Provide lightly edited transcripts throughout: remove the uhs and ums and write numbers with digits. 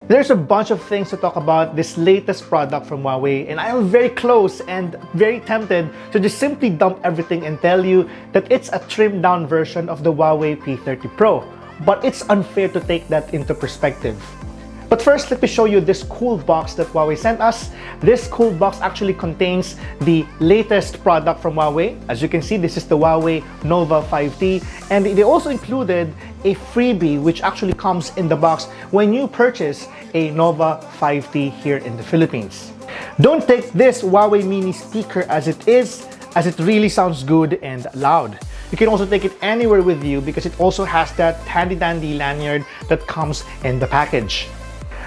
There's a bunch of things to talk about this latest product from Huawei, and I am very close and very tempted to just simply dump everything and tell you that it's a trimmed down version of the Huawei P30 Pro. But it's unfair to take that into perspective. But first, let me show you this cool box that Huawei sent us. This cool box actually contains the latest product from Huawei. As you can see, this is the Huawei Nova 5T, and they also included a freebie which actually comes in the box when you purchase a Nova 5T here in the Philippines. Don't take this Huawei mini speaker as it is, as it really sounds good and loud. You can also take it anywhere with you because it also has that handy dandy lanyard that comes in the package.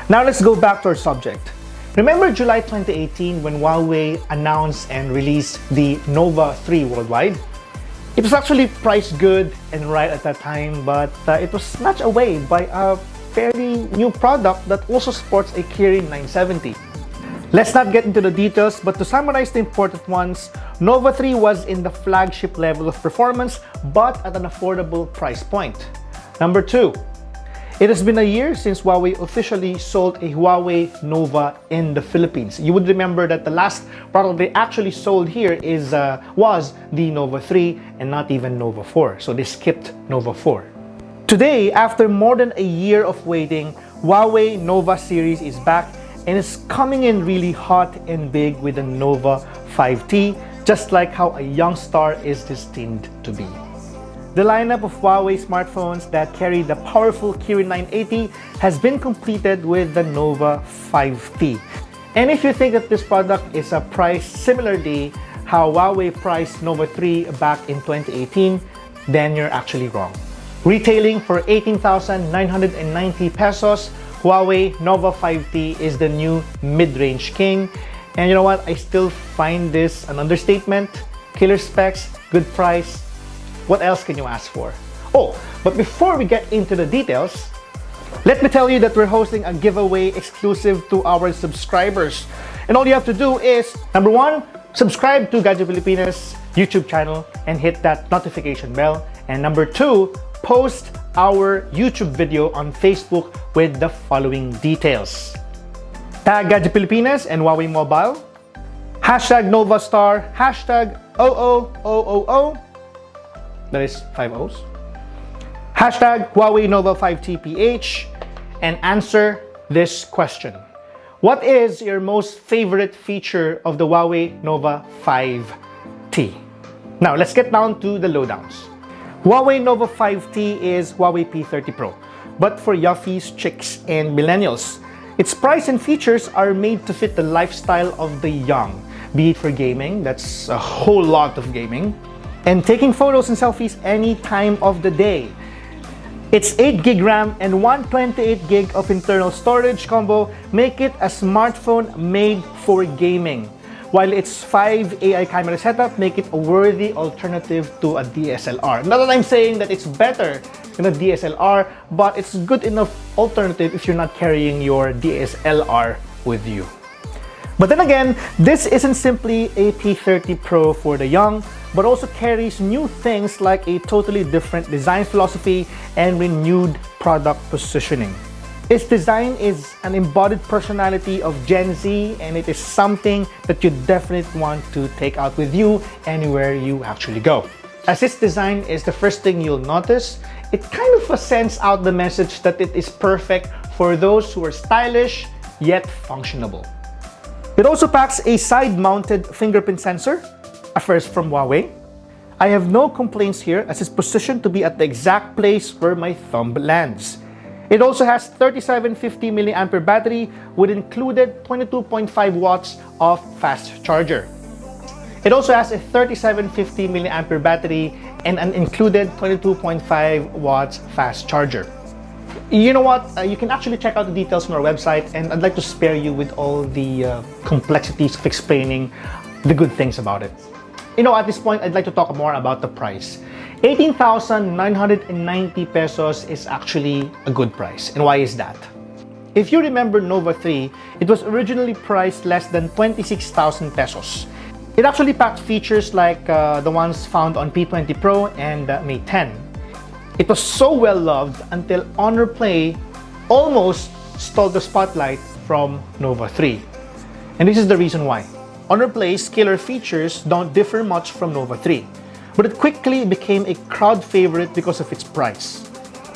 Now let's go back to our subject. Remember July 2018 when Huawei announced and released the Nova 3 worldwide? It was actually priced good and right at that time, but it was snatched away by a fairly new product that also sports a Kirin 970. Let's not get into the details, but to summarize the important ones, Nova 3 was in the flagship level of performance, but at an affordable price point. Number 2. It has been a year since Huawei officially sold a Huawei Nova in the Philippines. You would remember that the last product they actually sold here was the Nova 3 and not even Nova 4. So they skipped Nova 4. Today, after more than a year of waiting, Huawei Nova series is back and is coming in really hot and big with the Nova 5T, just like how a young star is destined to be. The lineup of Huawei smartphones that carry the powerful Kirin 980 has been completed with the Nova 5T. And if you think that this product is priced similarly how Huawei priced Nova 3 back in 2018, then you're actually wrong. Retailing for 18,990 pesos, Huawei Nova 5T is the new mid-range king. And you know what? I still find this an understatement. Killer specs, good price. What else can you ask for? Oh, but before we get into the details, let me tell you that we're hosting a giveaway exclusive to our subscribers. And all you have to do is, number 1, subscribe to Gadget Filipinas YouTube channel and hit that notification bell. And number 2, post our YouTube video on Facebook with the following details. Tag Gadget Filipinas and Huawei Mobile, hashtag Novastar, hashtag OOOOO, that is 5 O's, hashtag Huawei Nova 5TPH, and answer this question. What is your most favorite feature of the Huawei Nova 5T? Now, let's get down to the lowdowns. Huawei Nova 5T is Huawei P30 Pro, but for yuppies, chicks, and millennials. Its price and features are made to fit the lifestyle of the young, be it for gaming, that's a whole lot of gaming, and taking photos and selfies any time of the day. Its 8GB RAM and 128GB of internal storage combo make it a smartphone made for gaming, while its 5 AI camera setup make it a worthy alternative to a DSLR. Not that I'm saying that it's better than a DSLR, but it's good enough alternative if you're not carrying your DSLR with you. But then again, this isn't simply a P30 Pro for the young, but also carries new things like a totally different design philosophy and renewed product positioning. Its design is an embodied personality of Gen Z, and it is something that you definitely want to take out with you anywhere you actually go. As its design is the first thing you'll notice, it kind of sends out the message that it is perfect for those who are stylish yet functional. It also packs a side-mounted fingerprint sensor, a first from Huawei. I have no complaints here as it's positioned to be at the exact place where my thumb lands. It also has 3750 mAh battery with included 22.5 watts of fast charger. It also has a 3750 mAh battery and an included 22.5 watts fast charger. You know what? You can actually check out the details on our website, and I'd like to spare you with all the complexities of explaining the good things about it. You know, at this point, I'd like to talk more about the price. 18,990 pesos is actually a good price. And why is that? If you remember Nova 3, it was originally priced less than 26,000 pesos. It actually packed features like the ones found on P20 Pro and Mate 10. It was so well loved until Honor Play almost stole the spotlight from Nova 3. And this is the reason why. On replace, killer features don't differ much from Nova 3, but it quickly became a crowd favorite because of its price.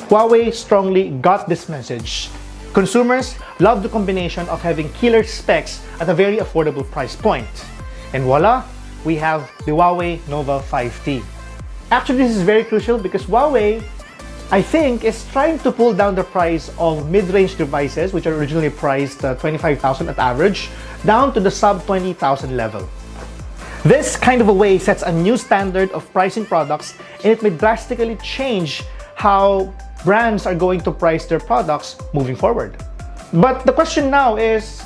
Huawei strongly got this message. Consumers love the combination of having killer specs at a very affordable price point. And voila, we have the Huawei Nova 5T. Actually, this is very crucial because Huawei, I think, is trying to pull down the price of mid-range devices, which are originally priced $25,000 at average, down to the sub-$20,000 level. This kind of a way sets a new standard of pricing products, and it may drastically change how brands are going to price their products moving forward. But the question now is,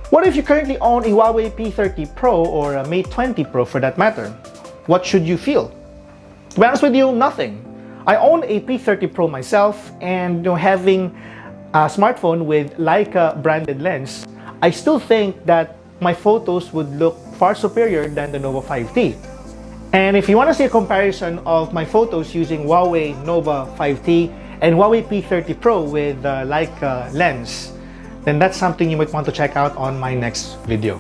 what if you currently own a Huawei P30 Pro or a Mate 20 Pro for that matter? What should you feel? To be honest with you, nothing. I own a P30 Pro myself, and having a smartphone with Leica branded lens, I still think that my photos would look far superior than the Nova 5T. And if you want to see a comparison of my photos using Huawei Nova 5T and Huawei P30 Pro with Leica lens, then that's something you might want to check out on my next video.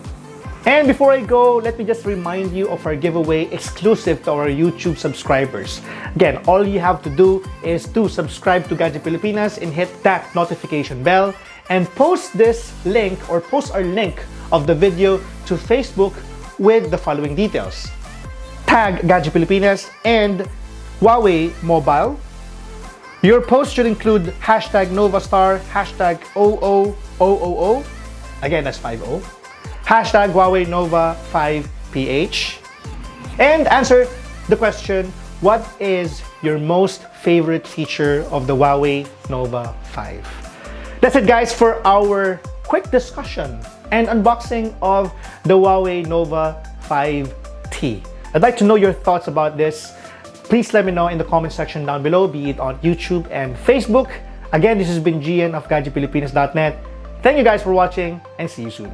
And before I go, let me just remind you of our giveaway exclusive to our YouTube subscribers. Again, all you have to do is to subscribe to Gadget Pilipinas and hit that notification bell and post this link or post our link of the video to Facebook with the following details. Tag Gadget Pilipinas and Huawei Mobile. Your post should include hashtag Novastar, hashtag 00000, again that's 50, hashtag Huawei Nova 5PH, and answer the question, what is your most favorite feature of the Huawei Nova 5? That's it guys for our quick discussion and unboxing of the Huawei Nova 5T. I'd like to know your thoughts about this. Please let me know in the comment section down below, be it on YouTube and Facebook. Again, this has been Gian of GadgetPilipinas.net. Thank you guys for watching and see you soon.